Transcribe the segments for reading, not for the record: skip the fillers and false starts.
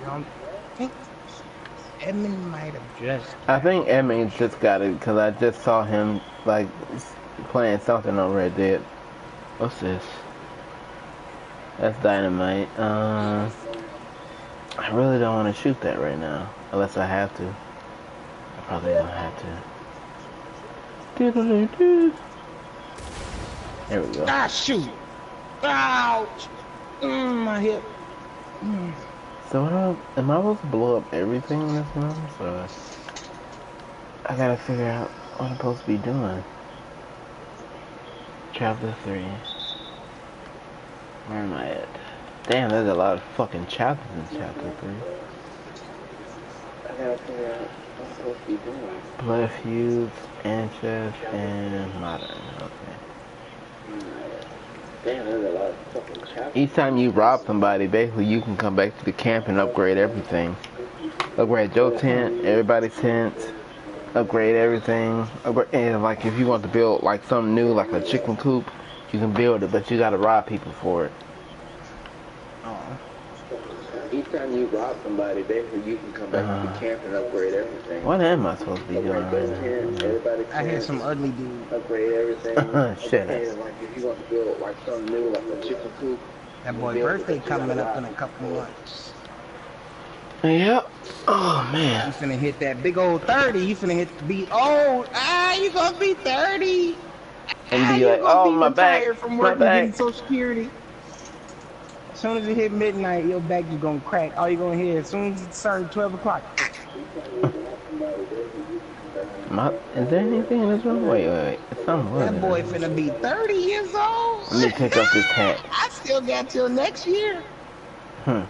don't think Edmund might have just I got think Edmonds just got it because I just saw him like playing something on Red Dead. What's this? That's dynamite. I really don't want to shoot that right now, unless I have to. I probably don't have to. Doodle-doo-doo. There we go. Ah, shoot! Ouch! My hip. So am I supposed to blow up everything in this room? So I gotta figure out what I'm supposed to be doing. Chapter 3. Where am I at? Damn, there's a lot of fucking chapters in Chapter 3. I gotta figure out what I'm supposed to be doing. Blood Feuds, Ancient, and Modern. Okay. Damn, there's a lot of fucking chapters. Each time you rob somebody, basically you can come back to the camp and upgrade everything. Upgrade your tent, everybody's tent, upgrade everything. And like if you want to build like something new, like a chicken coop, you can build it, but you gotta rob people for it. Oh. Each time you rob somebody, basically you can come back to the camp and upgrade everything. What am I supposed to be doing right now? I hear some ugly dude. Upgrade everything. Shit. Like if you want to build like something new, like a chicken coop. That boy birthday coming up in a couple months. Yep. Oh man. You finna hit that big old 30. You finna hit the beat. Oh, you gonna be 30. And be like, oh my back, from my work and back. getting Social Security. As soon as it hit midnight, your back is gonna crack. All you gonna hear as soon as it starts 12 o'clock. Is there anything in this room? Wait. It's something. That boy finna be 30 years old. Let me pick up this hat. I still got till next year. But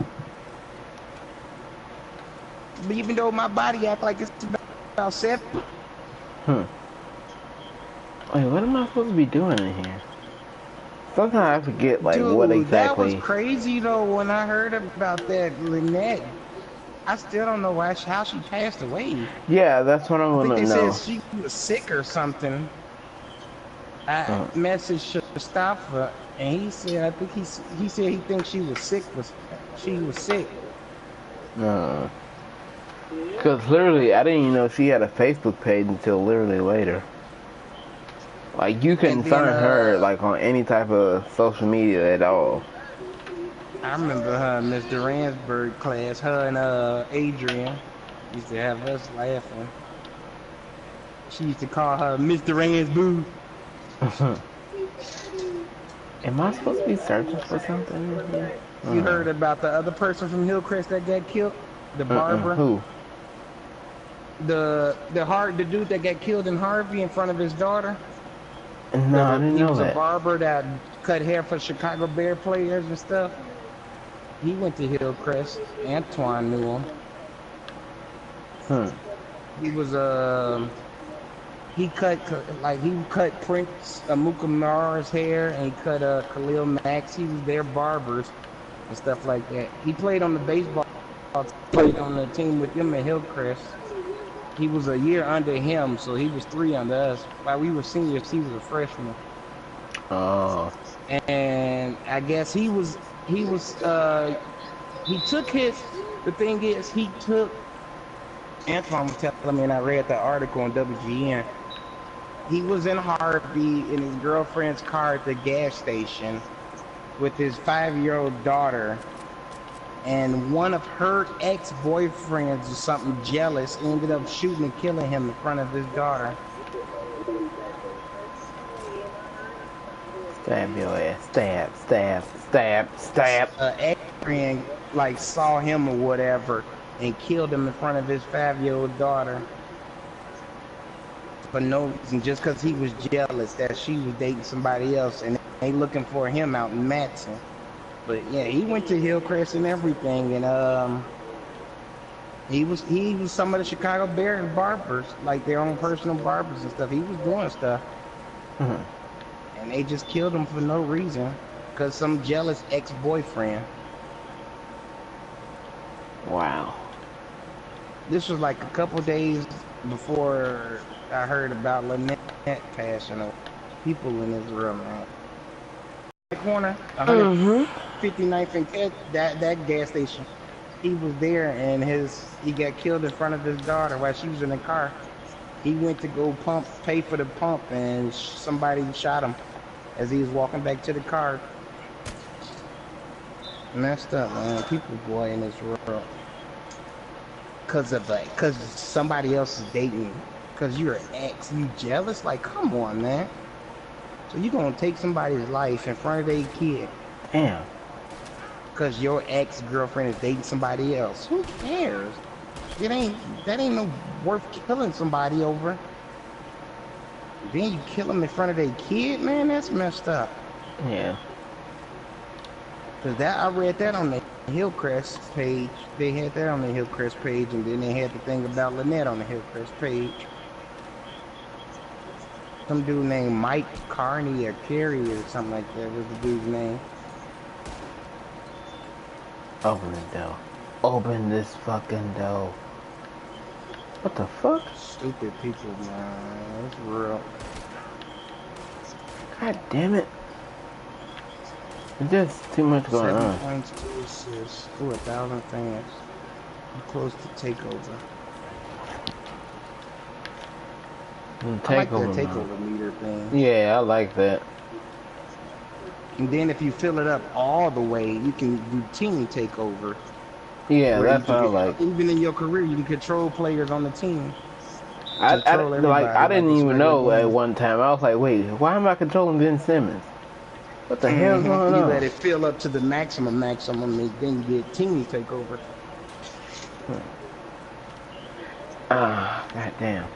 even though my body act like it's about 70. Wait, what am I supposed to be doing in here? Sometimes I forget, like, Dude, what exactly. That was crazy, though, when I heard about that Lynette. I still don't know how she passed away. Yeah, that's what I want to know. I think they said she was sick or something. I messaged Mustafa, and he said, he said he thinks she was sick. She was sick. No. Because literally, I didn't even know she had a Facebook page until literally later. Like, you couldn't find her, like, on any type of social media at all. I remember her in Miss Duransburg class, her and Adrian used to have us laughing. She used to call her Miss Duransburg. Am I supposed to be searching for something here? You heard about the other person from Hillcrest that got killed? The barber? Who? The dude that got killed in Harvey in front of his daughter? No, I didn't know that. He was a barber that cut hair for Chicago Bear players and stuff. He went to Hillcrest. Antoine knew him. He was he cut Prince Amukamara's hair, and he cut Khalil Max. He was their barbers and stuff like that. He played on the baseball. Played on the team with him at Hillcrest. He was a year under him, so he was 3 under us. While we were seniors, he was a freshman. Oh. And I guess he took his. The thing is, he took. Antoine was telling me, and I read the article on WGN. He was in Harvey in his girlfriend's car at the gas station with his 5-year-old daughter. And one of her ex-boyfriends or something jealous ended up shooting and killing him in front of his daughter. Stab your ass. Stab. Ex-friend like saw him or whatever and killed him in front of his 5-year-old daughter. For no reason, just because he was jealous that she was dating somebody else and they looking for him out in Matson. But yeah, he went to Hillcrest and everything, and he was some of the Chicago Bears barbers, like their own personal barbers and stuff. He was doing stuff, and they just killed him for no reason, because some jealous ex-boyfriend. Wow. This was like a couple days before I heard about Lynette passing away. People in this room, man. Corner, 159th and that gas station. he was there and he got killed in front of his daughter while she was in the car. He went to go pay for the pump, and somebody shot him as he was walking back to the car. Messed up, man. People, boy, in this world. Cause somebody else is dating, cause you're an ex, you jealous? Like, come on, man. So you gonna take somebody's life in front of their kid? Damn. Cause your ex-girlfriend is dating somebody else. Who cares? That ain't no worth killing somebody over. Then you kill them in front of their kid, man. That's messed up. Yeah. Cause I read that on the Hillcrest page. They had that on the Hillcrest page, and then they had the thing about Lynette on the Hillcrest page. Some dude named Mike Carney or Carey or something like that was the dude's name. Open the door. Open this fucking door. What the fuck? Stupid people, man. It's real. God damn it. There's too much going 7 on. points, 2 assists. Ooh, 1,000 fans. I'm close to takeover. I like the takeover meter thing. Yeah, I like that. And then if you fill it up all the way, you can do team takeover. Yeah, that's what I like. Even in your career, you can control players on the team. I didn't even know at one time. I was like, wait, why am I controlling Ben Simmons? What the hell is going on? You let it fill up to the maximum, and then you get team takeover. God damn.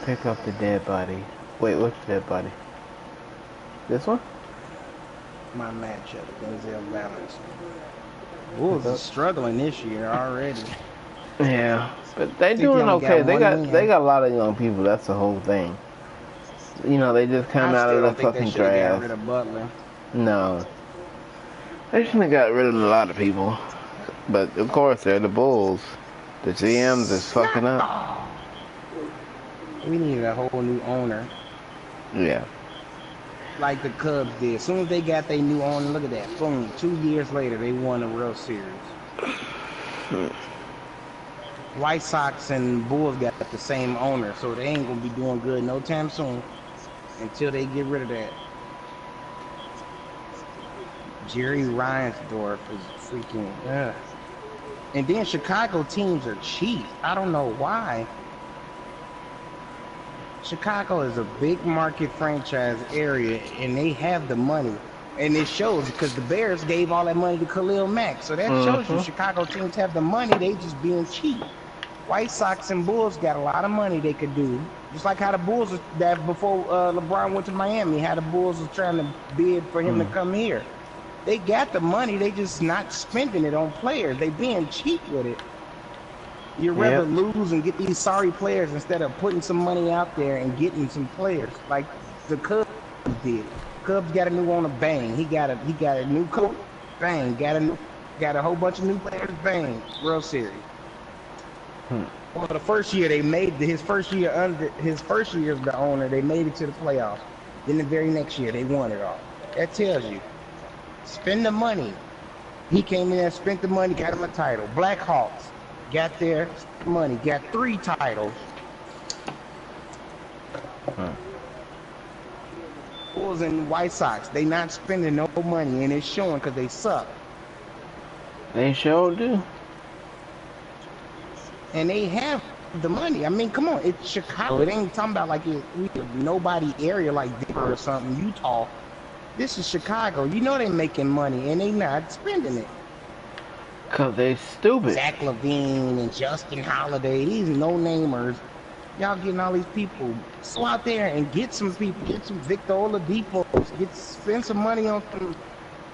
Pick up the dead body. Wait, what's the dead body? This one? My matchup, Denzel Valance. Bulls are struggling this year already. Yeah, but they doing okay. They got a lot of young people. That's the whole thing. You know, they just come out of the fucking draft. Got rid of Butler. No, they shouldn't have got rid of a lot of people. But of course, they're the Bulls. The GMs is fucking up. We needed a whole new owner. Yeah. Like the Cubs did. As soon as they got their new owner, look at that. Boom. 2 years later, they won the World Series. White Sox and Bulls got the same owner, so they ain't going to be doing good no time soon until they get rid of that. Jerry Reinsdorf is freaking... And then Chicago teams are cheap. I don't know why. Chicago is a big market franchise area, and they have the money. And it shows because the Bears gave all that money to Khalil Mack. So that shows you Chicago teams have the money. They just being cheap. White Sox and Bulls got a lot of money they could do. Just like how the Bulls, that before LeBron went to Miami, how the Bulls was trying to bid for him to come here. They got the money. They just not spending it on players. They being cheap with it. You'd rather lose and get these sorry players instead of putting some money out there and getting some players like the Cubs did. Cubs got a new owner, bang. He got a new coach, bang. Got a whole bunch of new players, bang. World Series. Well, the first year they made his first year as the owner, they made it to the playoffs. Then the very next year they won it all. That tells you, spend the money. He came in there, spent the money, got him a title. Black Hawks. Got their money, got 3 titles. Bulls and White Sox, they not spending no money, and it's showing because they suck. They sure do. And they have the money. I mean, come on, it's Chicago. It ain't talking about like nobody area like Denver or something, Utah. This is Chicago. You know they making money, and they not spending it. Cause they stupid. Zach LaVine and Justin Holiday, these no-namers. Y'all getting all these people. So out there and get some people. Get some Victor Oladipo. Spend some money on some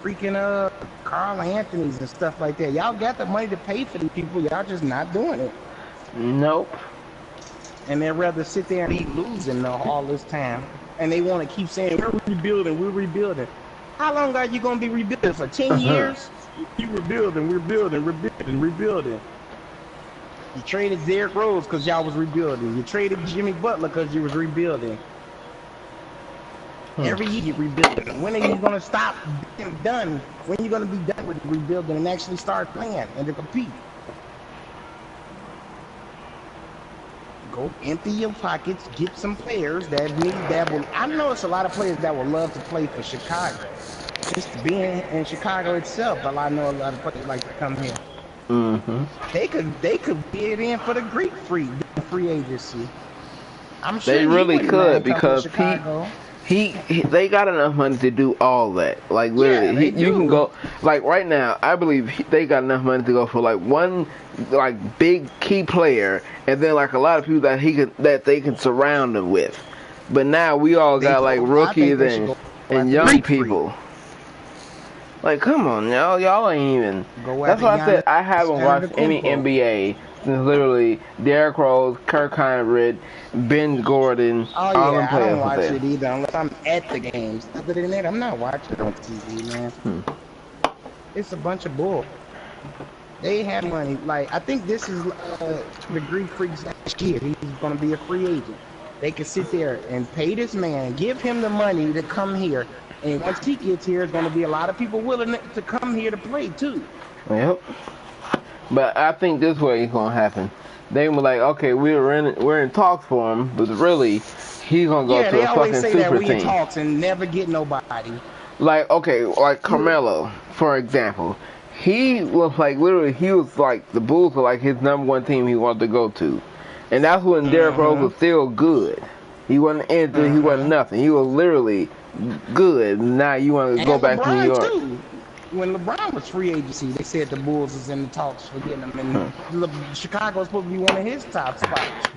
freaking Carl Anthony's and stuff like that. Y'all got the money to pay for these people. Y'all just not doing it. Nope. And they'd rather sit there and be losing all this time. And they want to keep saying, we're rebuilding. How long are you going to be rebuilding? For 10 years? You we're building. You traded Derrick Rose because y'all was rebuilding. You traded Jimmy Butler because you was rebuilding. Every year you rebuilding. When are you gonna stop being done? When are you gonna be done with rebuilding and actually start playing and to compete? Go empty your pockets, get some players that need that will. I know it's a lot of players that would love to play for Chicago. Just being in Chicago itself, but I know a lot of players like to come here. They could get in for the Greek free agency. I'm sure they really could because they got enough money to do all that. Like literally, you can go like right now. I believe they got enough money to go for like one like big key player, and then like a lot of people that they can surround them with. But now we all got like rookies and young people. Like, come on, y'all ain't even. That's why I said I haven't watched any NBA since literally Derrick Rose, Kirk Hinrich, Ben Gordon. Oh yeah, I don't watch it either unless I'm at the games. Other than that, I'm not watching it on TV, man. It's a bunch of bull. They have money. Like I think this is the Greek Freaks next year. He's gonna be a free agent. They can sit there and pay this man, give him the money to come here. And once he gets here, there's going to be a lot of people willing to come here to play, too. Yep. But I think this way it's going to happen. They were like, okay, we're in talks for him, but really, he's going to go to a fucking super team. Yeah, they always say that we in talks and never get nobody. Like, okay, like Carmelo, for example. He was like, literally, he was like, the Bulls were like his #1 team he wanted to go to. And that's when Derrick Rose was still good. He wasn't injured, he wasn't nothing. He was literally good. Now you want to go back to New York. Too. When LeBron was free agency, they said the Bulls is in the talks for getting him. And Chicago was supposed to be one of his top spots.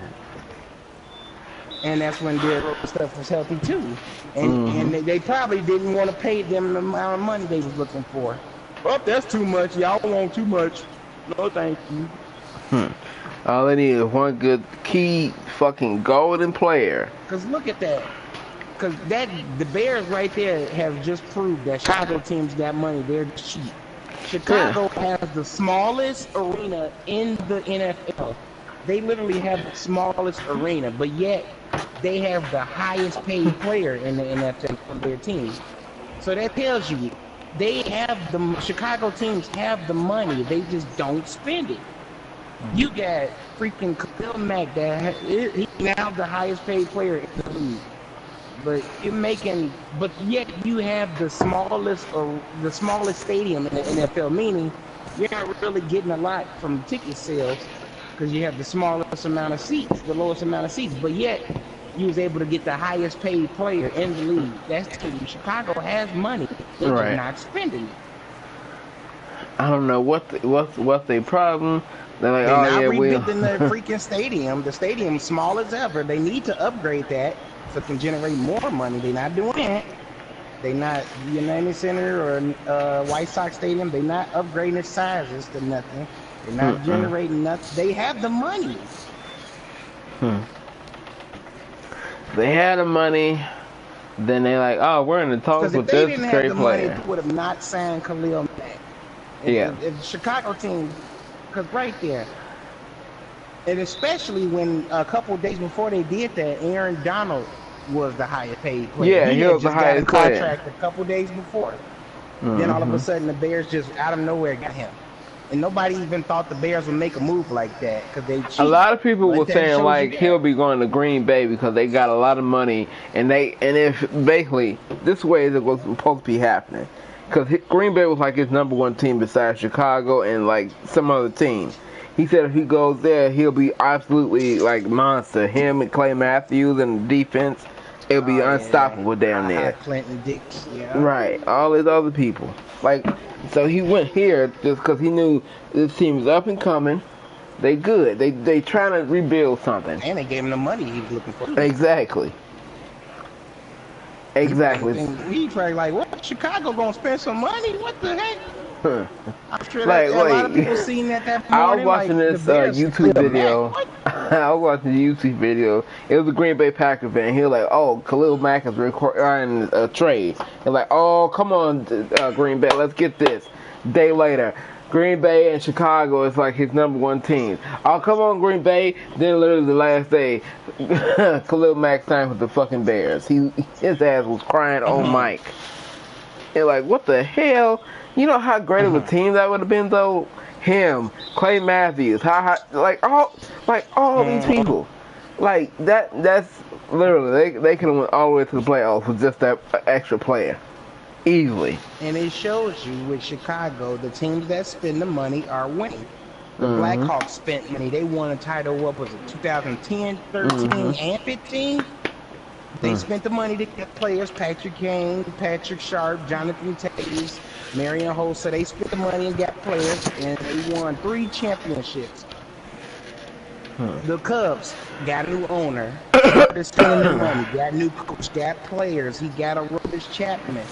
And that's when Derrick Rose stuff was healthy too. And they probably didn't want to pay them the amount of money they was looking for. Oh, that's too much. Y'all want too much. No, thank you. All they need is one good key fucking golden player. Cause look at that. Cause the Bears right there have just proved that Chicago teams got money. They're cheap. Chicago has the smallest arena in the NFL. They literally have the smallest arena, but yet they have the highest paid player in the NFL for their team. So that tells you Chicago teams have the money. They just don't spend it. You got freaking Khalil Mack he's now the highest paid player in the league. But yet you have the smallest stadium in the NFL, meaning you're not really getting a lot from ticket sales because you have the smallest amount of seats, the lowest amount of seats, but yet you was able to get the highest paid player in the league. That's telling you Chicago has money. They're just not spending it. I don't know what's their problem. They're like, not rebuilding the freaking stadium. The stadium's small as ever. They need to upgrade that so it can generate more money. They're not doing that. They're not United Center or White Sox Stadium. They're not upgrading its sizes to nothing. They're not generating nothing. They have the money. They had the money. Then they like, oh, we're in the talks with this great player. If they didn't have the money, they would have not signed Khalil Mack. If the Chicago team, because right there, and especially when a couple of days before they did that, Aaron Donald was the highest paid player. Yeah, he was the highest player. Contract a couple of days before. Then all of a sudden the Bears just out of nowhere got him. And nobody even thought the Bears would make a move like that because they cheat. A lot of people were saying like he'll be going to Green Bay because they got a lot of money and if basically this way is what's supposed to be happening. Because Green Bay was like his #1 team besides Chicago and like some other team. He said if he goes there, he'll be absolutely like monster. Him and Clay Matthews and the defense, it'll be unstoppable down there. Clinton Dix, Right, all these other people. Like, so he went here just because he knew this team was up and coming. They good. They trying to rebuild something. And they gave him the money he was looking for. Exactly. He probably like, what? Chicago gonna spend some money? What the heck? I'm sure a lot of people seen that morning. I was watching this YouTube video. I was watching the YouTube video. It was a Green Bay Packers fan. He was like, oh, Khalil Mack is requiring a trade. They're like, oh, come on, Green Bay, let's get this. Day later, Green Bay and Chicago is like his #1 team. I'll come on Green Bay, then literally the last day, Khalil Mack signed with the fucking Bears. His ass was crying on mic. And like, what the hell? You know how great of a team that would have been though? Him, Clay Matthews, all these people. Like that's literally they could have went all the way to the playoffs with just that extra player. Easily. And it shows you with Chicago, the teams that spend the money are winning. The Blackhawks spent money. They won a title, what was it, 2010, 13, and 15? They spent the money to get players, Patrick Kane, Patrick Sharp, Jonathan Taves, Marion Hossa. They spent the money and got players, and they won 3 championships. The Cubs got a new owner. They're spending the money. Got a new coach. Got players. He got a Aroldis Chapman.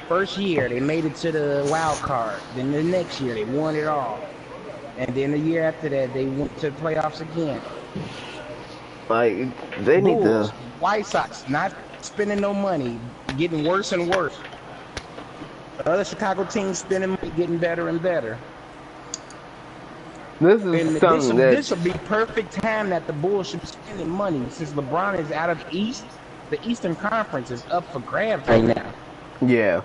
First year, they made it to the wild card. Then the next year, they won it all. And then the year after that, they went to the playoffs again. Like, they need to... White Sox, not spending no money, getting worse and worse. The other Chicago teams spending money, getting better and better. This is something that... This will be perfect time that the Bulls should be spending money. Since LeBron is out of the East, the Eastern Conference is up for grabs right now. Yeah.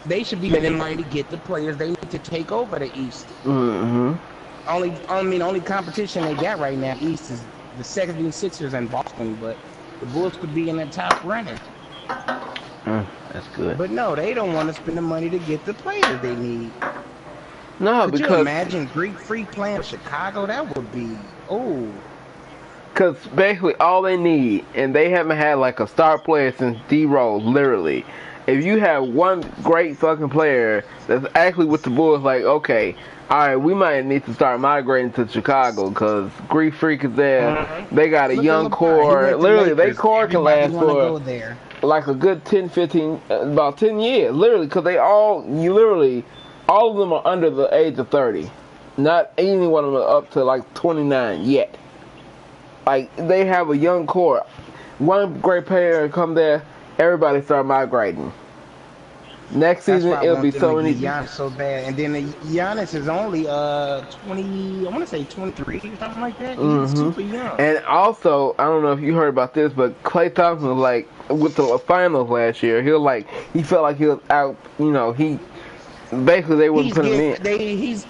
They should be spending money to get the players they need to take over the East. Only competition they got right now East is the 76ers and Boston, but the Bulls could be in the top running. That's good. But no, they don't want to spend the money to get the players they need. No, Could because... you imagine Greek Freak playing Chicago? That would be... Because basically all they need, and they haven't had like a star player since D-Rose, literally. If you have one great fucking player that's actually with the Bulls, like, okay, alright, we might need to start migrating to Chicago because Greek Freak is there. They got a young core. Literally, their core can last for like a good 10, 15, about 10 years. Literally, because all of them are under the age of 30. Not any one of them are up to like 29 yet. Like, they have a young core. One great player come there, everybody start migrating. Next season, it'll be so many. Giannis so bad, and then Giannis is only 20. I want to say 23 or something like that. He's super young. And also, I don't know if you heard about this, but Klay Thompson was like with the finals last year. He felt like he was out. You know, he basically they wouldn't put him in. They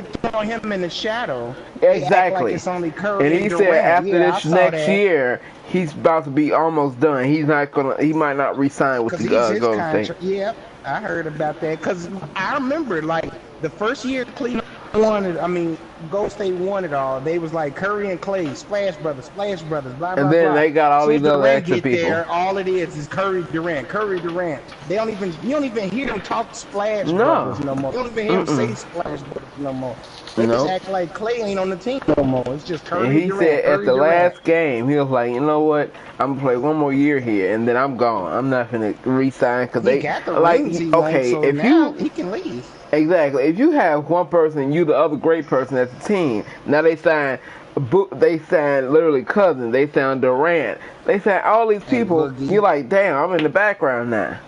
throw him in the shadow. Exactly. Like it's only Curry and he and said Durant. after this next year, he's about to be almost done. He might not re-sign with the Golden State. Yep, I heard about that because I remember like the first year Cleveland wanted. I mean, Golden State won it all. They was like Curry and Clay, Splash Brothers, blah blah. And then they got all these other extra people. There, all it is Curry Durant. You don't even hear them talk Splash Brothers no more. You don't even hear them say Splash Brothers no more. They just act like Clay ain't on the team no more. It's just Curry and he Durant. Said at the last game, he was like, you know what? I'm gonna play one more year here, and then I'm gone. I'm not gonna re-sign because they got the rings he wants, so now he can leave. Exactly. If you have one person, you the other great person as a team. Now they sign literally Cousins. They sign Durant. They sign all these people. You're like, damn, I'm in the background now.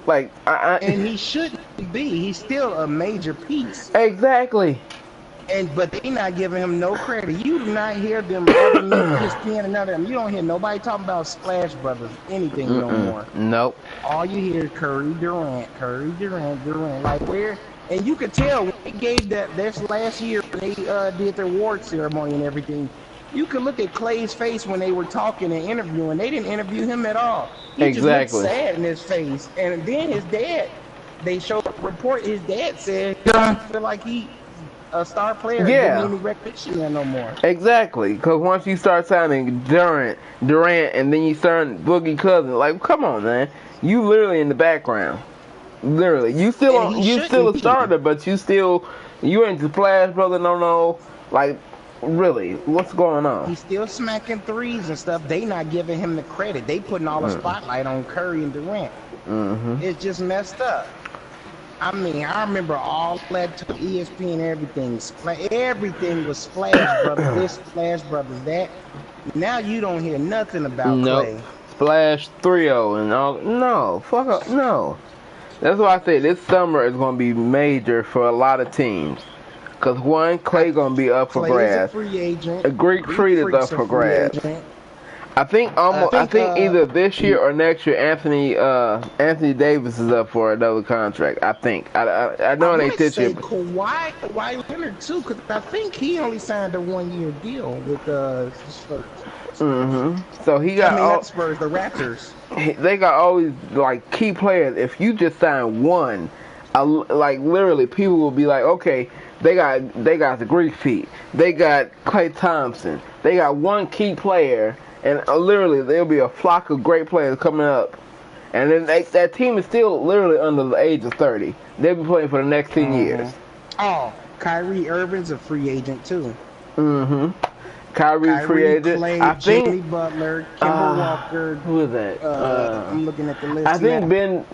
Like, and he shouldn't be. He's still a major piece. Exactly. But they not giving him no credit. You do not hear them ESPN and other. You don't hear nobody talking about Splash Brothers anything no more. Nope. All you hear is Curry Durant. Like where? And you could tell when they gave this last year when they did their award ceremony and everything. You could look at Clay's face when they were talking and interviewing. They didn't interview him at all. He just looked sad in his face. And then his dad, they showed a report. His dad said he don't feel like he a star player. Yeah. Didn't any recognition there no more. Exactly. Because once you start signing Durant, and then you start Boogie Cousins, like, come on, man. You literally in the background. Literally, you still a starter, but you ain't the Splash Brother, no. Like, really, what's going on? He's still smacking threes and stuff. They not giving him the credit. They putting all the spotlight on Curry and Durant. It's just messed up. I mean, I remember all that to ESPN and everything. Everything was Splash Brothers, this Splash Brothers, that. Now you don't hear nothing about Clay. Splash 3-0 and all. No, fuck up, no. That's why I say this summer is going to be major for a lot of teams. Because one, Clay going to be up for grabs. Clay is a free agent. Greek Freak is up for grabs. I think either this year or next year, Anthony Davis is up for another contract. I think. I know it ain't this year. Kawhi Leonard too, because I think he only signed a 1-year deal with Spurs. So he got not Spurs, the Raptors. They got all these like key players. If you just sign one, like literally, people will be like, okay, they got the Greek Freak, they got Klay Thompson, they got one key player. And literally, there'll be a flock of great players coming up. And then that team is still literally under the age of 30. They'll be playing for the next 10 years. Oh, Kyrie Irving's a free agent, too. Kyrie free agent. Clay, I think Jimmy Butler, Kemba Walker. Who is that? I'm looking at the list. I think Ben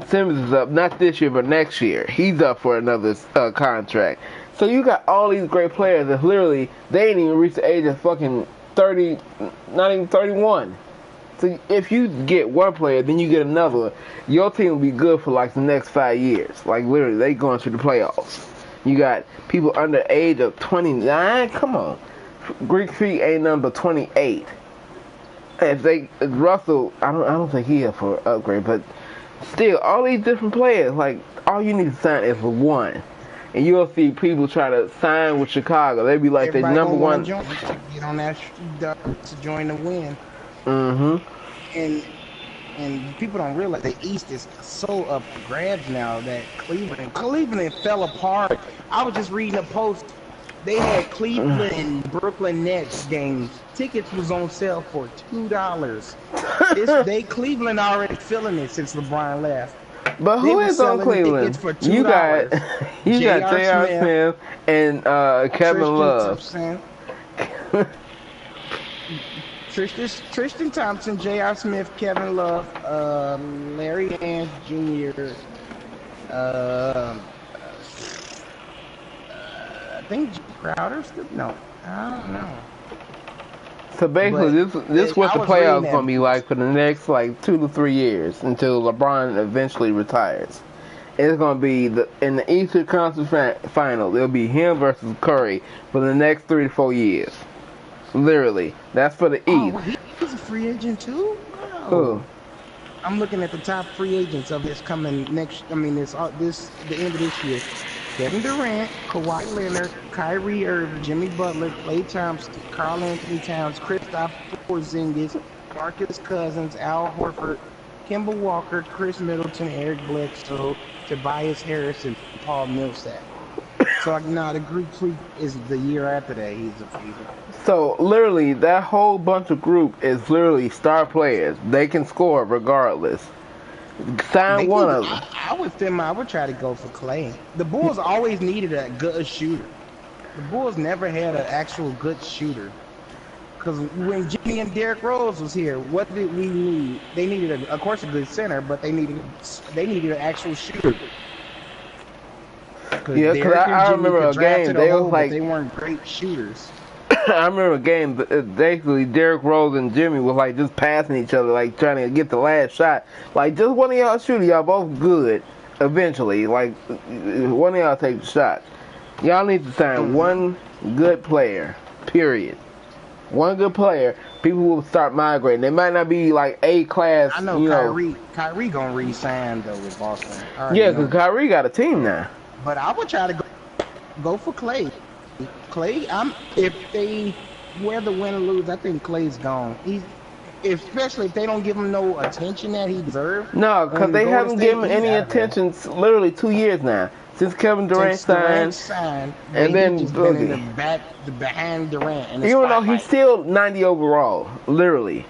Simmons is up, not this year, but next year. He's up for another contract. So you got all these great players that literally, they ain't even reached the age of fucking 30, not even 31. So if you get one player, then you get another, your team will be good for like the next 5 years. Like literally, they going to the playoffs. You got people under the age of 29. Come on, Greek Freak ain't number 28. If Russell, I don't think he up for upgrade, but still, all these different players, like all you need to sign is for one. And you'll see people try to sign with Chicago. They be like they number one. Get on that to join the win. And people don't realize the East is so up for grabs now that Cleveland fell apart. I was just reading a post. They had Cleveland and Brooklyn Nets games. Tickets was on sale for $2. Cleveland already filling it since LeBron left. But who is on Cleveland? You got J.R. Smith and Kevin Love. Tristan Thompson, J.R. Smith, Kevin Love, Larry Nance Jr. I think Crowder still no. I don't know. So basically, this is what the playoffs gonna be like for the next like 2 to 3 years until LeBron eventually retires. It's gonna be in the Eastern Conference Final. It'll be him versus Curry for the next 3 to 4 years. Literally, that's for the East. Oh, he's a free agent too. Wow. Who? I'm looking at the top free agents of this coming next. I mean, the end of this year. Kevin Durant, Kawhi Leonard, Kyrie Irving, Jimmy Butler, Klay Thompson, Karl Anthony Towns, Kristaps Porzingis, Marcus Cousins, Al Horford, Kemba Walker, Chris Middleton, Eric Bledsoe, Tobias Harris, and Paul Millsap. So now the Greek Freak is the year after that. He's a free agent. So literally, that whole bunch of group is literally star players. They can score regardless. Sign one of them. I would try to go for Clay. The Bulls always needed a good shooter. The Bulls never had an actual good shooter. Because when Jimmy and Derrick Rose was here, what did we need? They needed, of course, a good center, but they needed an actual shooter. Yeah, because I remember a game, they was like, they weren't great shooters. I remember a game, basically Derrick Rose and Jimmy was like just passing each other, like trying to get the last shot. Like just one of y'all shooting, y'all both good eventually. Like one of y'all take the shot. Y'all need to sign one good player, period. One good player, people will start migrating. They might not be like A-class. I know, Kyrie gonna re-sign though with Boston. Yeah, because Kyrie got a team now. But I would try to go for Clay. Clay, if they whether win or lose, I think Clay's gone. Especially if they don't give him no attention that he deserves. No, because they haven't given him any attention literally 2 years now. Since Kevin Durant signed, and then been behind Durant. Even though he's still 90 overall, literally.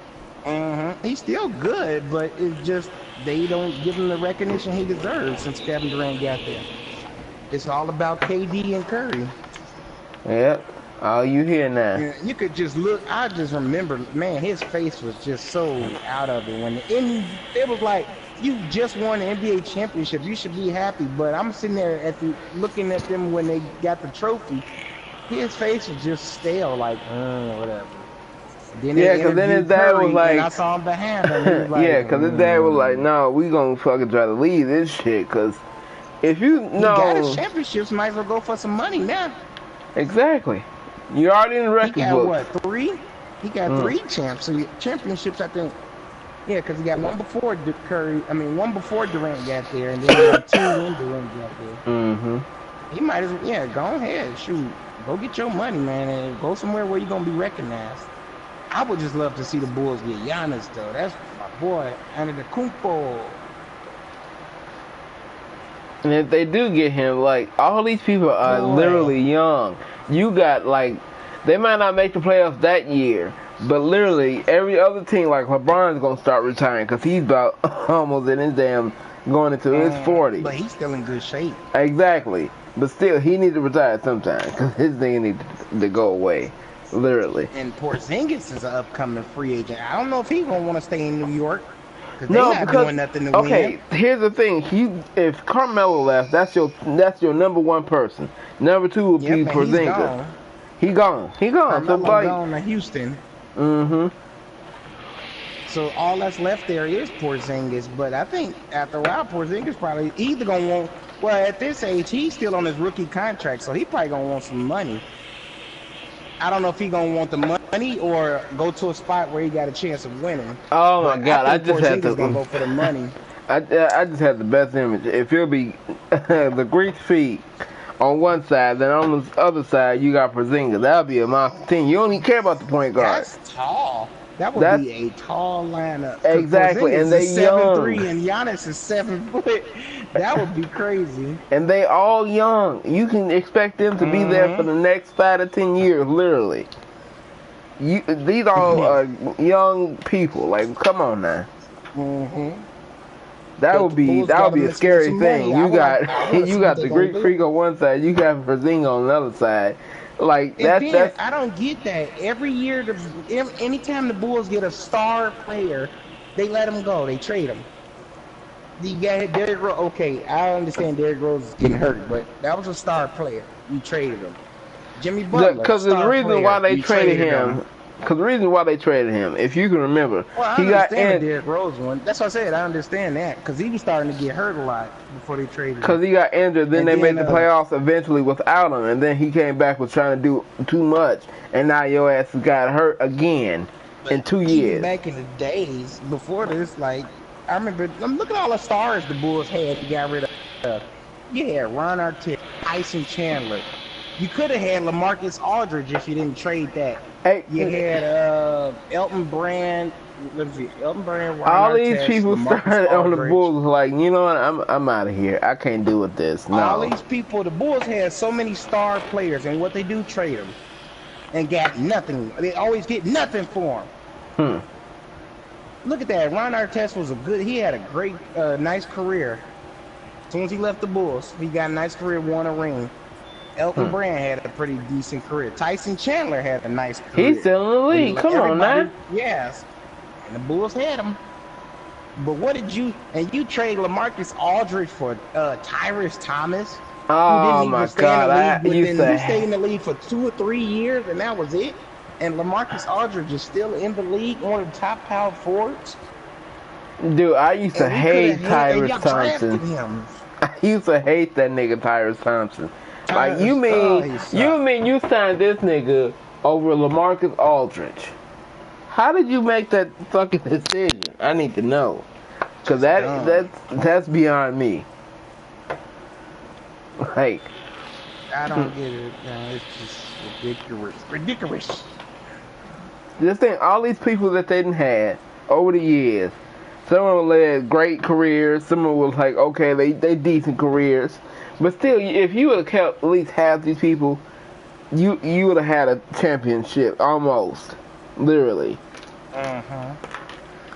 He's still good, but it's just they don't give him the recognition he deserves since Kevin Durant got there. It's all about KD and Curry. Yep. All you hear now. Yeah, you could just look. I just remember, man, his face was just so out of it when it was like, you just won the NBA championship. You should be happy. But I'm sitting there looking at them when they got the trophy. His face was just stale, like, whatever. Then Yeah, they because then his interviewed dad was Curry, like, and I saw him behind him. He was like, yeah, because his dad was like, no, we gonna fucking try to leave this shit, because if you know. He got his championships, might as well go for some money now. Exactly. You're already in the record He got book. what, 3? He got 3 championships, I think. Yeah, because he got one before Curry. I mean, one before Durant got there, and then he got 2 when Durant got there. Mm-hmm. He might as well, yeah, go ahead, shoot, go get your money, man, and go somewhere where you're gonna be recognized. I would just love to see the Bulls get Giannis, though. That's my boy, Antetokounmpo. And if they do get him, like, all these people are literally young. You got, like, they might not make the playoffs that year, but literally every other team, like LeBron's gonna start retiring because he's about almost in his damn going into his 40s. But he's still in good shape. Exactly. But still, he needs to retire sometime because his thing needs to go away, literally. And Porzingis is an upcoming free agent. I don't know if he's gonna want to stay in New York. No, because okay, here's the thing. If Carmelo left, that's your number 1 person. Number 2 will be Porzingis. He gone. Carmelo gone to Houston. Mm-hmm. So all that's left there is Porzingis. But I think after a while, Porzingis probably either gonna want. Well, at this age, he's still on his rookie contract, so he probably gonna want some money. I don't know if he gonna want the money or go to a spot where he got a chance of winning. Oh my God! I just had to gonna go for the money. I just had the best image. If it'll be the Greek feet on one side, then on the other side you got Porzingis. That'll be a monster team. You don't even care about the point guard. That's tall. That would be a tall lineup. Exactly, Porzingis and they is 7'3" and Giannis is 7 foot. That would be crazy. And they all young. You can expect them to be there for the next 5 to 10 years, literally. These all are young people. Like, come on now. That would be a scary thing. You got the Greek Freak on one side. You got Porzingis on the other side. Like that's I don't get that. Every year, anytime the Bulls get a star player, they let him go. They trade him. You got Derrick Rose. Okay, I understand Derrick Rose is getting hurt, but that was a star player. You traded him. Jimmy Butler. Because the reason why they traded him. Because the reason why they traded him, if you can remember, he got the Derrick Rose one. That's what I said. I understand that because he was starting to get hurt a lot before they traded him. Because he got injured, then they made the playoffs eventually without him, and then he came back with trying to do too much, and now your ass got hurt again in 2 years. Back in the days before this, like I remember, look at all the stars the Bulls had. You got rid of. You had Ron Artest, Tyson Chandler. You could have had LaMarcus Aldridge if you didn't trade that. Hey, you had Elton Brand. Let's see, Elton Brand. Ron all Artest, these people LaMarcus started on the Aldridge. Bulls like, you know what? I'm out of here. I can't do with this. No. All these people, the Bulls had so many star players, and what they do, trade them, and got nothing. They always get nothing for them. Look at that. Ron Artest was he had a great, nice career. As soon as he left the Bulls, he got a nice career, won a ring. Elton Brand had a pretty decent career. Tyson Chandler had a nice career. He's still in the league. Come on, man. Yes. And the Bulls had him. But what did you trade LaMarcus Aldridge for Tyrese Thomas? Oh my God. He stayed in the league for 2 or 3 years and that was it? And LaMarcus Aldridge is still in the league, one of the top power forwards? Dude, I used to hate Tyrese Thompson. I used to hate that nigga Tyrese Thompson. Like, you mean you signed this nigga over LaMarcus Aldridge? How did you make that fucking decision? I need to know, cause that's beyond me. Like, I don't get it. It's just ridiculous. This thing, all these people that they didn't had over the years, some of them led great careers. Some of them was like, okay, they decent careers. But still, if you would have kept at least half these people, you would have had a championship, almost. Literally.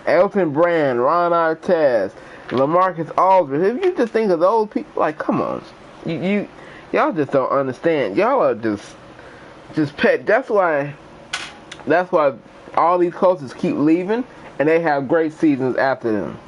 Elton Brand, Ron Artest, LaMarcus Aldridge. If you just think of those people, like, come on. Y'all just don't understand. Y'all are just pet. That's why all these coaches keep leaving, and they have great seasons after them.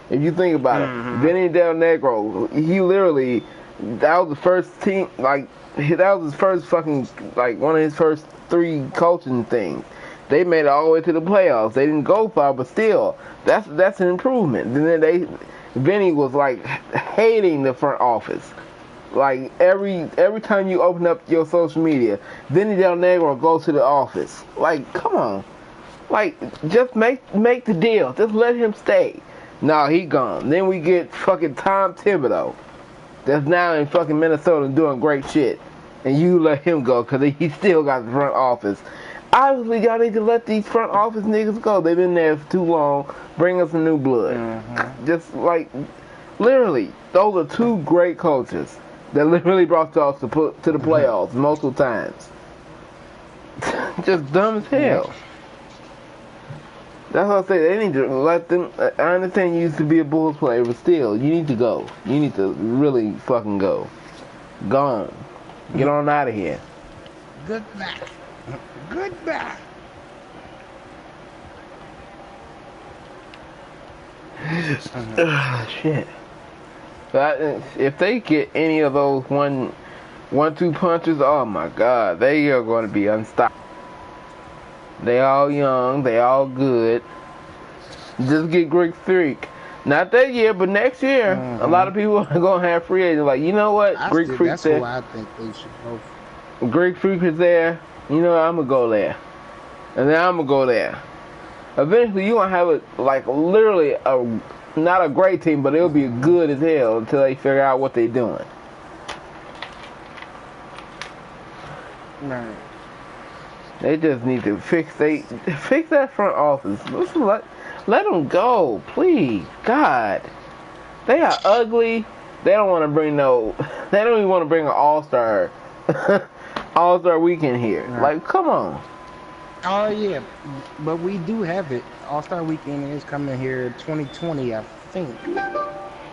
If you think about it, Vinny Del Negro, he literally, that was the first team, like, that was his first fucking, like, one of his first 3 coaching things. They made it all the way to the playoffs. They didn't go far, but still, that's an improvement. And then Vinny was like hating the front office. Like every time you open up your social media, Vinny Del Negro goes to the office. Like, come on, like just make the deal. Just let him stay. No, he gone. Then we get fucking Tom Thibodeau, that's now in fucking Minnesota doing great shit, and you let him go because he still got the front office. Obviously, y'all need to let these front office niggas go. They've been there for too long. Bring us some new blood. Mm-hmm. Just like, literally, those are two great coaches that literally brought y'all to the playoffs multiple times. Just dumb as hell. That's what I say. They need to let them. I understand you used to be a Bulls player, but still, you need to go. You need to really fucking go. Gone. Get on out of here. Goodbye. Goodbye. Shit. But if they get any of those one-two punches, oh my God, they are going to be unstoppable. They all young, they all good. Just get Greek Freak. Not that year, but next year, a lot of people are going to have free agents. Like, you know what? Greek Freak's there. That's who I think they should go for. Greek Freak is there. You know, I'm going to go there. And then I'm going to go there. Eventually, you're going to have like literally not a great team, but it'll be good as hell until they figure out what they're doing. Right. They just need to fix that front office. Let them go, please. God, they are ugly. They don't want to bring They don't even want to bring an all-star weekend here. Right. Like, come on. Oh yeah, but we do have it. All-Star Weekend is coming here 2020, I think.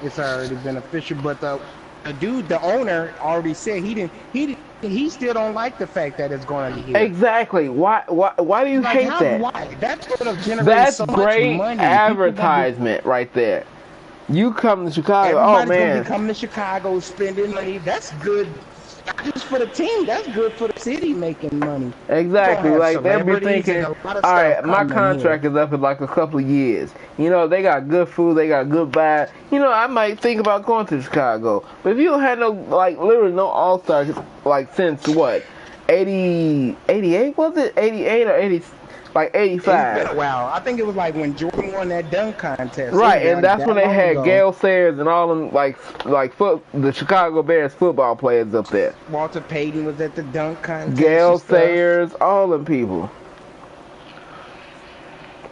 It's already been official, but the owner already said he still don't like the fact that it's going to be here. Exactly. Why do you hate that? Why? That's going to generate so much money. That's great advertisement right there. You come to Chicago, everybody's man. Gonna be coming to Chicago, spending money. That's good. Not just for the team, that's good for the city making money. Exactly, like they'll be thinking, all right, my contract is up in like a couple of years. You know, they got good food, they got good vibes. You know, I might think about going to Chicago. But if you don't have no, like, literally no all-stars, like, since what, 88 was it? 88 or 80, like 85? It's been a while. I think it was like when Jordan won that dunk contest. Right, and that's when they had Gale Sayers and all them, the Chicago Bears football players up there. Walter Payton was at the dunk contest. Gale Sayers, all them people.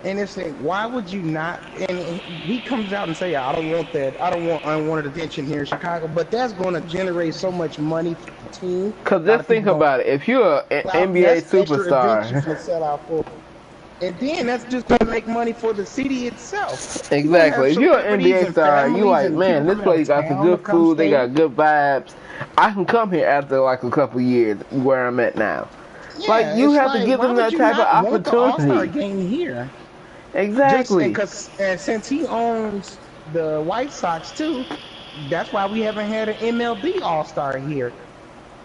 And it's like, why would you not? And he comes out and say, I don't want that. I don't want unwanted attention here in Chicago. But that's going to generate so much money for the team. Because just think about it. If you're an NBA superstar. And then that's just going to make money for the city itself. Exactly. If you're an NBA star, you like, man, this place got some good food. They got good vibes. I can come here after like a couple years where I'm at now. Yeah, like, you have to give them that type of opportunity. All-Star game here. Exactly. Because since he owns the White Sox too, that's why we haven't had an MLB All-Star here.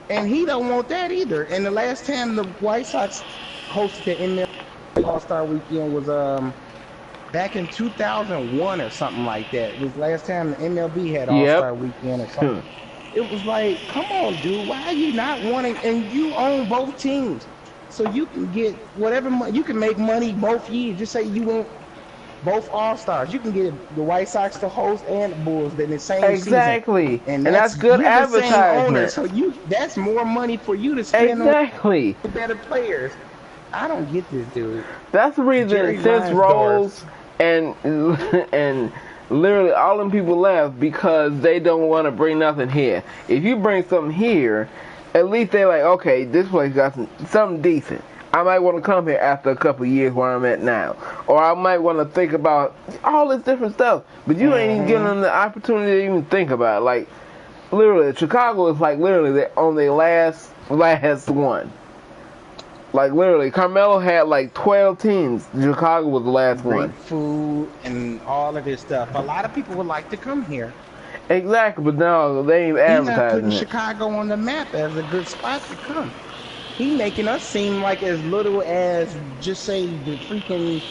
And he don't want that either. And the last time the White Sox hosted the MLB All-Star Weekend was back in 2001 or something like that. It was the last time the MLB had All-Star Weekend or something. It was like, come on, dude, why are you not wanting? And you own both teams, so you can get whatever you can make money both years. Just say you want both All-Stars. You can get the White Sox to host and the Bulls in the same season. Exactly, and that's good advertisement. So that's more money for you to spend on better players. I don't get this, dude. That's the reason since Rose and literally all them people left, because they don't want to bring nothing here. If you bring something here, at least they're like, okay, this place got something decent. I might want to come here after a couple of years where I'm at now. Or I might want to think about all this different stuff. But you ain't even giving them the opportunity to even think about it. Like, literally, Chicago is like literally on their last one. Like, literally, Carmelo had like 12 teams. Chicago was the last one. Great food and all of this stuff. A lot of people would like to come here. Exactly, but no, they ain't advertising. He's not putting Chicago on the map as a good spot to come. he making us seem like as little as just say the freaking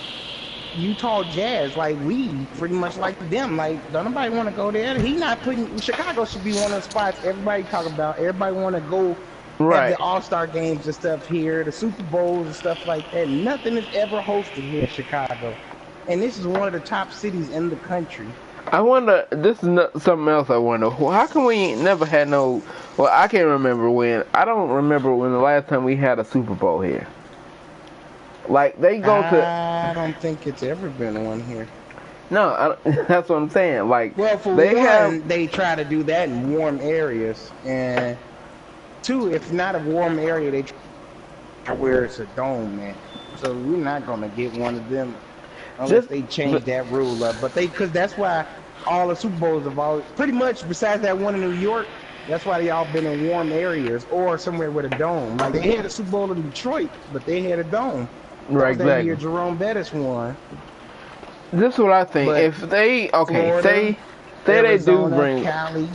Utah Jazz. Like we pretty much like them. Like don't nobody want to go there. He not putting Chicago should be one of the spots everybody talk about. Everybody want to go at the Right. All-Star games and stuff here, the Super Bowls and stuff like that. Nothing is ever hosted here in Chicago, and this is one of the top cities in the country. I wonder, this is something else I wonder. How come we ain't never had no, well, I can't remember when, I don't remember when the last time we had a Super Bowl here. Like, they go to, I don't think it's ever been one here. no, that's what I'm saying. Like, Well, for they one, they try to do that in warm areas, and two, if not a warm area, they try where it's a dome, man. So we're not gonna get one of them unless they change that rule up. But because that's why all the Super Bowls have always, pretty much, besides that one in New York, that's why they all been in warm areas or somewhere with a dome. Like they had a Super Bowl in Detroit, but they had a dome. right, That exactly. year Jerome Bettis won. This is what I think. But If they, okay, Florida, say Arizona, they do bring, Cali.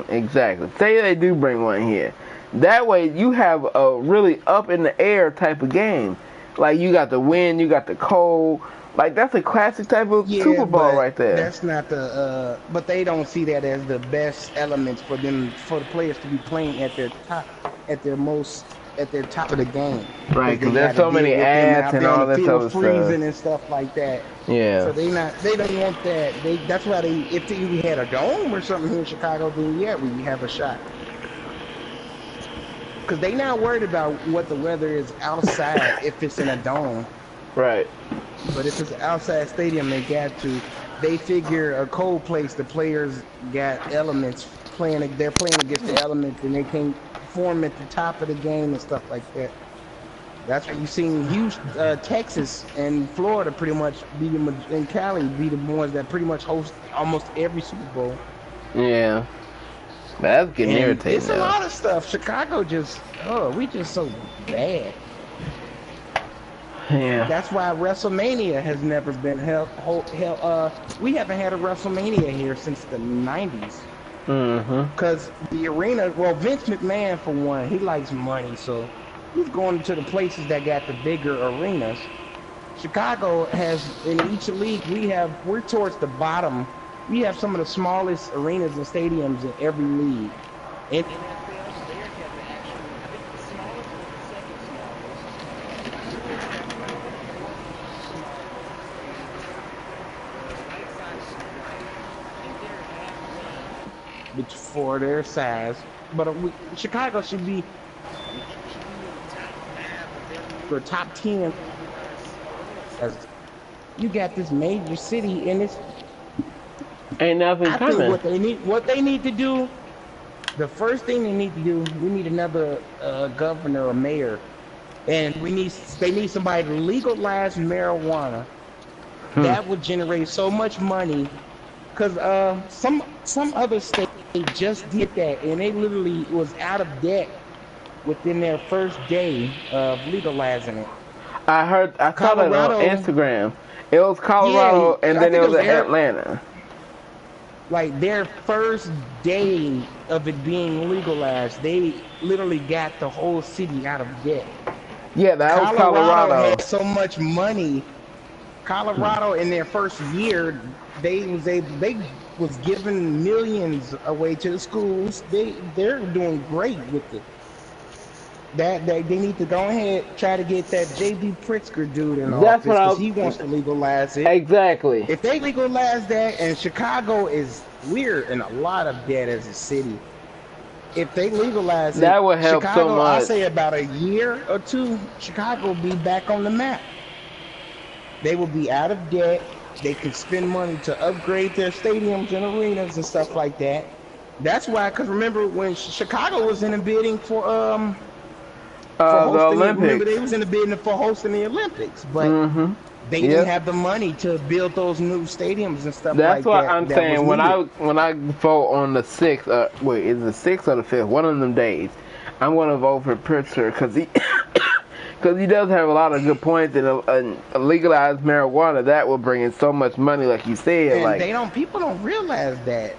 exactly. Say they do bring one here. That way you have a really up in the air type of game. Like you got the wind, you got the cold. Like that's a classic type of Super Bowl right there. That's not the. But they don't see that as the best elements for them, for the players to be playing at their top, at their top of the game. Right, because they there's gotta so many deal with them ads out and there on all the this field other freezing stuff. and stuff like that. Yeah. So they don't want that. That's why if we had a dome or something here in Chicago, then yeah, we have a shot. Because they not worried about what the weather is outside if it's in a dome. Right. But if it's an outside stadium, they figure a cold place, the players got elements they're playing against the elements and they can form at the top of the game and stuff like that. That's what you've seen Houston, Texas and Florida pretty much and Cali be the ones that pretty much host almost every Super Bowl. Yeah. That's getting And irritating. it's a lot of stuff. Chicago we just so bad. Yeah. That's why WrestleMania has never been held. We haven't had a WrestleMania here since the 90s. Mm-hmm. Because the arena, well, Vince McMahon, for one, he likes money, so he's going to the places that got the bigger arenas. Chicago has, in each league, we're towards the bottom. We have some of the smallest arenas and stadiums in every league. And for their size, but Chicago should be the top 10. As you got this major city, and it's Ain't nothing I coming. think what they need to do. The first thing they need to do, we need another governor or mayor, and they need somebody to legalize marijuana. That would generate so much money. Because some other state just did that, and they literally was out of debt within their first day of legalizing it. I saw that on Instagram. It was Colorado, and then it was Atlanta. Like their first day of it being legalized, they literally got the whole city out of debt. Yeah, that was Colorado. Had so much money. Colorado in their first year, they was giving millions away to the schools. They're doing great with it. That they need to go ahead try to get that J.B. Pritzker dude in office because he wants to legalize it. Exactly. If they legalize that, and Chicago we're in a lot of debt as a city. If they legalize it, that would help Chicago, so much. I say about a year or two, Chicago will be back on the map. They will be out of debt. They can spend money to upgrade their stadiums and arenas and stuff like that. That's why, because remember when Chicago was in the bidding for the Olympics. Remember they was in the bidding for hosting the Olympics, but they didn't have the money to build those new stadiums and stuff like that. That's what I'm saying. When I vote on the 6th, wait, is it the 6th or the 5th? One of them days, I'm going to vote for Pritzker because he does have a lot of good points, and legalized marijuana that will bring in so much money, like you said. And people don't realize that.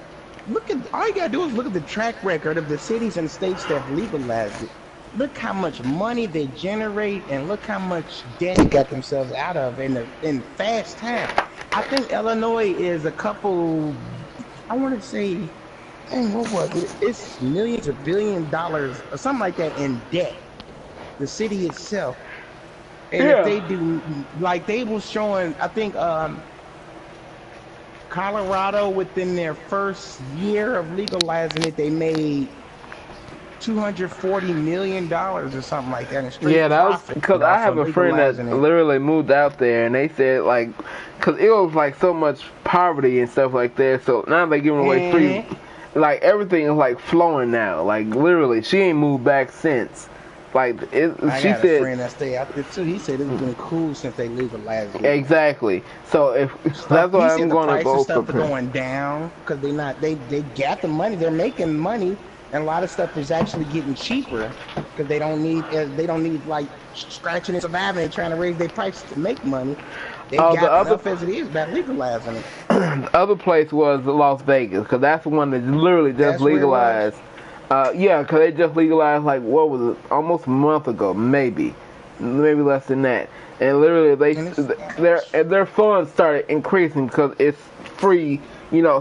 All you gotta do is look at the track record of the cities and states that have legalized it. look how much money they generate, and look how much debt they got themselves out of in fast time. I think Illinois is a couple. I want to say, dang, what was it? It's millions or $1 billion or something like that in debt. The city itself, and if they Yeah. do, like they was showing, I think Colorado within their first year of legalizing it, they made $240 million or something like that in straight Yeah, that was profit because I off have of a friend that legalizing it. literally moved out there, and they said like, because it was like so much poverty and stuff like that. So now they giving away free, Mm-hmm. like everything is like flowing now. Like literally, she ain't moved back since. Like I she got a said friend that stay out there too. He said it's been cool since they legalized it. exactly. So if Stuff. that's He why said I'm the going to price of vote for stuff are Prince. going down because they got the money. They're making money, and a lot of stuff is actually getting cheaper because they don't need like scratching and surviving and trying to raise their prices to make money. They The got other enough as it is by legalizing it. the other place was Las Vegas, because that's the one that literally just That's where it was. legalized. Yeah, because they just legalized like what was it, almost a month ago, maybe less than that. And literally, And it's their funds started increasing because it's free,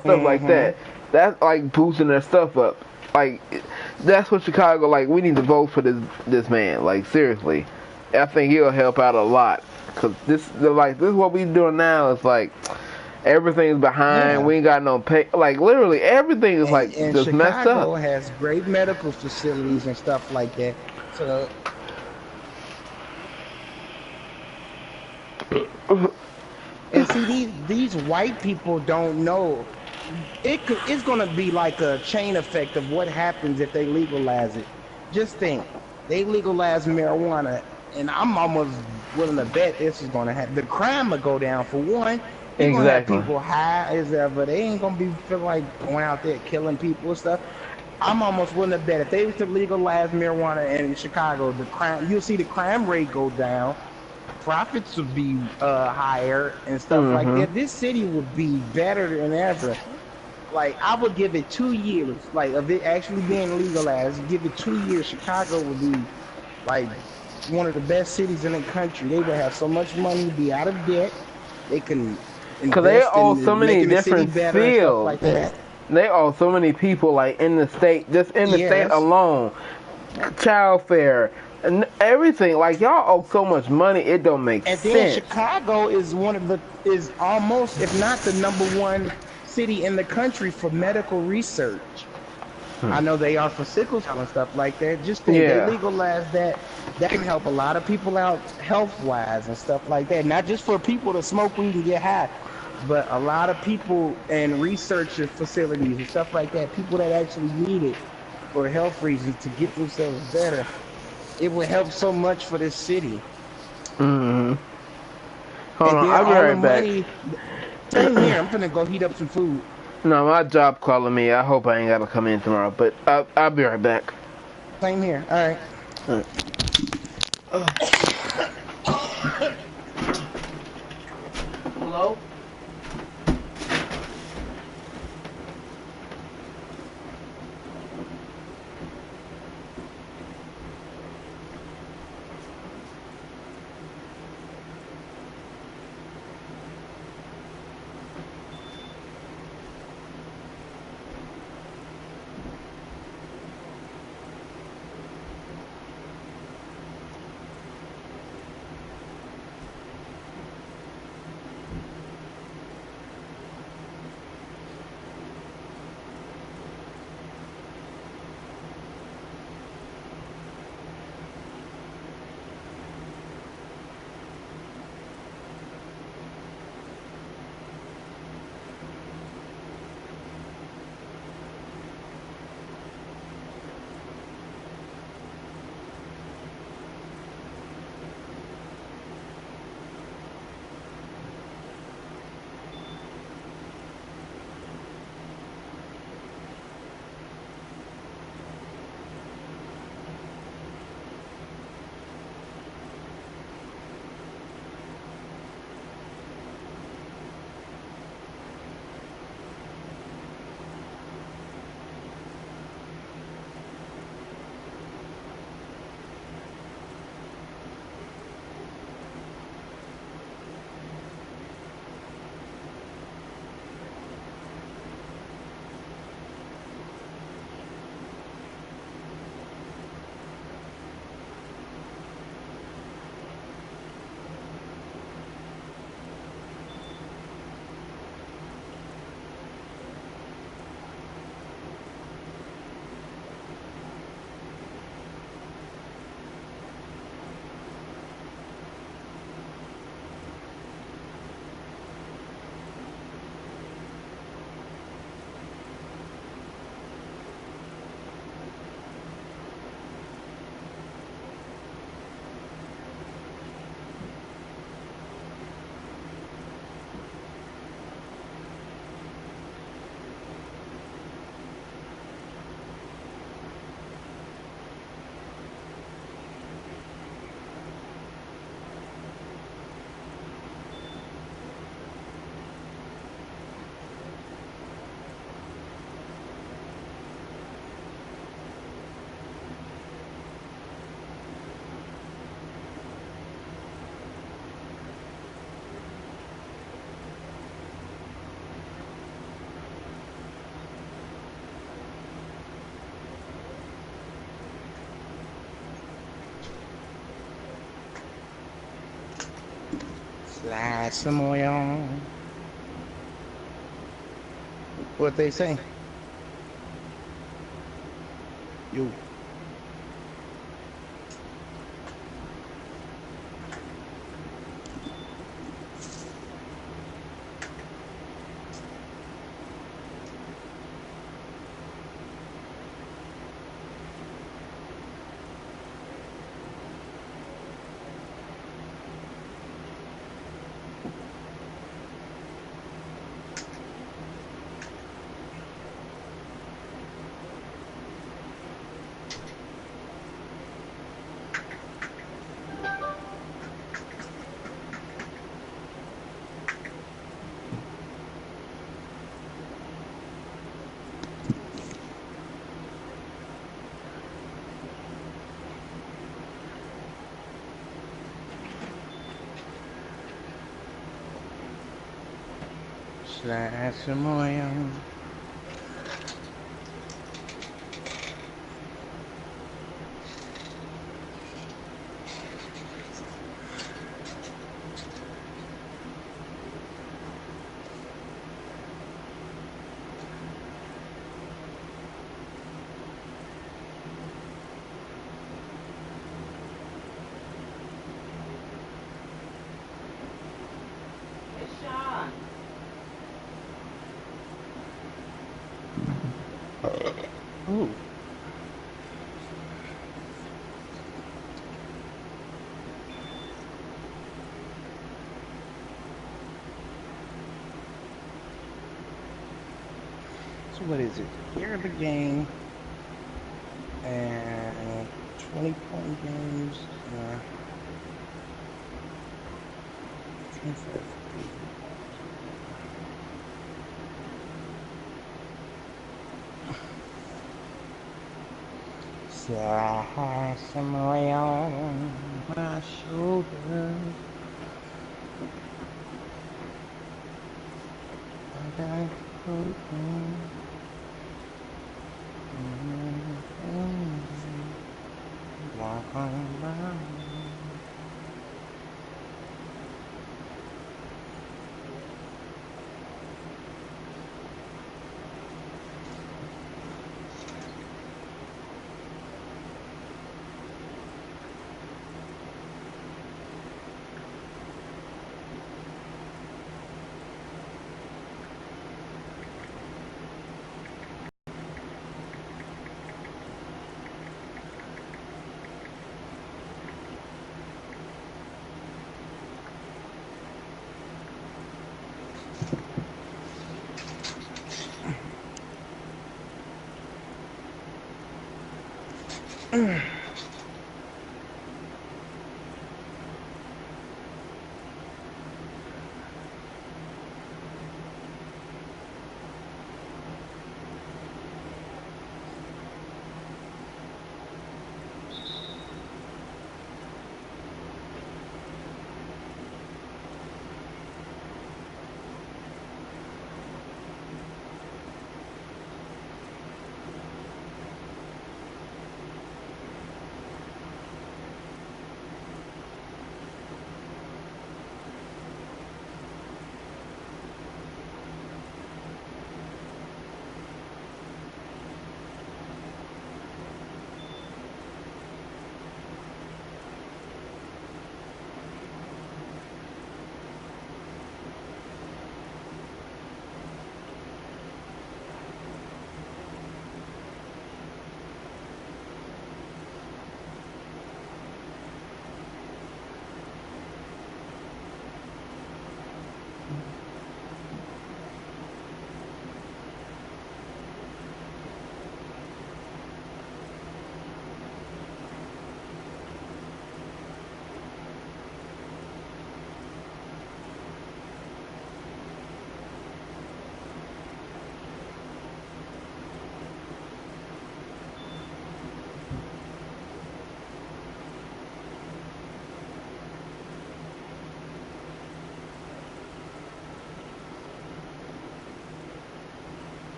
stuff like mm-hmm. that. That's like boosting their stuff up. Like that's what Chicago like. We need to vote for this man. Like seriously, I think he'll help out a lot. Cause this is what we doing now. It's like everything's behind. Yeah. We ain't got no pay. Like literally, everything is like And just messed up. Chicago has great medical facilities and stuff like that. So and see these white people don't know. It's gonna be like a chain effect of what happens if they legalize it. Just think, they legalize marijuana, and I'm almost willing to bet this is gonna happen. The crime will go down for one. You're gonna have Exactly. people high as ever. They ain't gonna be feeling like going out there killing people and stuff. I'm almost willing to bet if they was to legalize marijuana in Chicago, you'll see the crime rate go down, profits would be higher and stuff like Mhm. that. This city would be better than ever. Like I would give it 2 years, like of it actually being legalized. Give it 2 years, Chicago would be like one of the best cities in the country. They would have so much money, be out of debt. They can Cause they invest owe so in many making the city different better and stuff fields. like that. They owe so many people like in the state, just in the state Yes. alone, child fare and everything. Like y'all owe so much money, it don't make And then sense. Chicago is is almost, if not the #1 city in the country for medical research. I know they are for sickle cell and stuff like that. Just think they Yeah. legalize that. That can help a lot of people out health wise and stuff like that. Not just for people to smoke weed and get high, but a lot of people and research facilities and stuff like that. People that actually need it for health reasons to get themselves better. It would help so much for this city. Mhm. Hold And on, then I'll be all the right back. money. Same here. I'm finna go heat up some food. No, my job calling me. I hope I ain't gotta come in tomorrow, but I'll be right back. Same here. All right. All right. Hello? Slide some oil. What they say? You. Slide some oil. Ooh. So what is it? Year of the game and 20-point games. 25. Slide some oil on my shoulder. I got broken. Walk on by.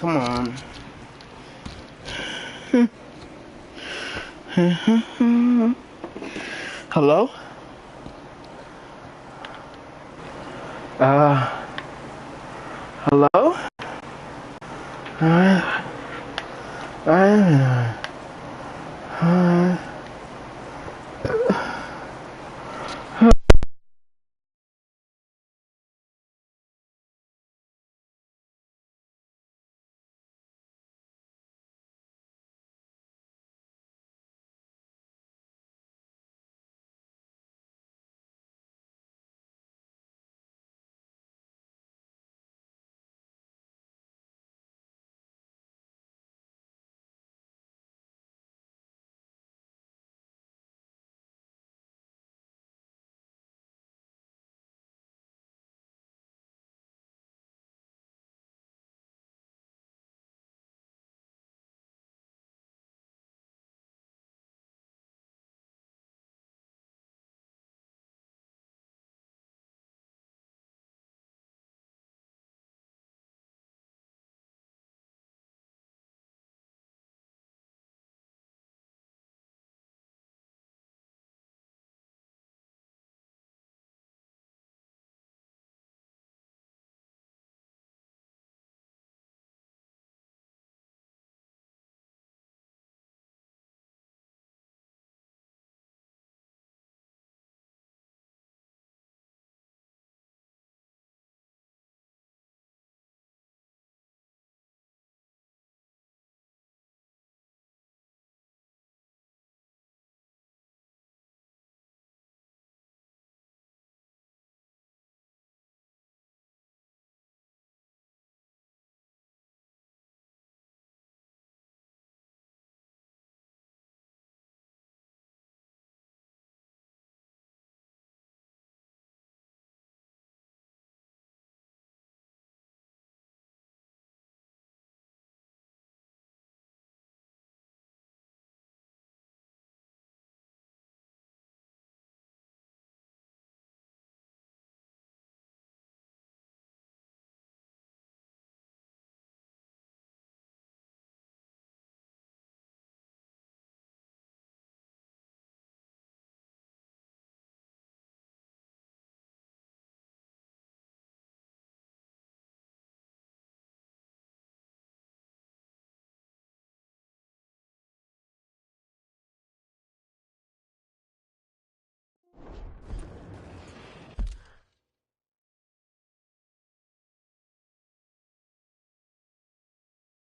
come on. Hello?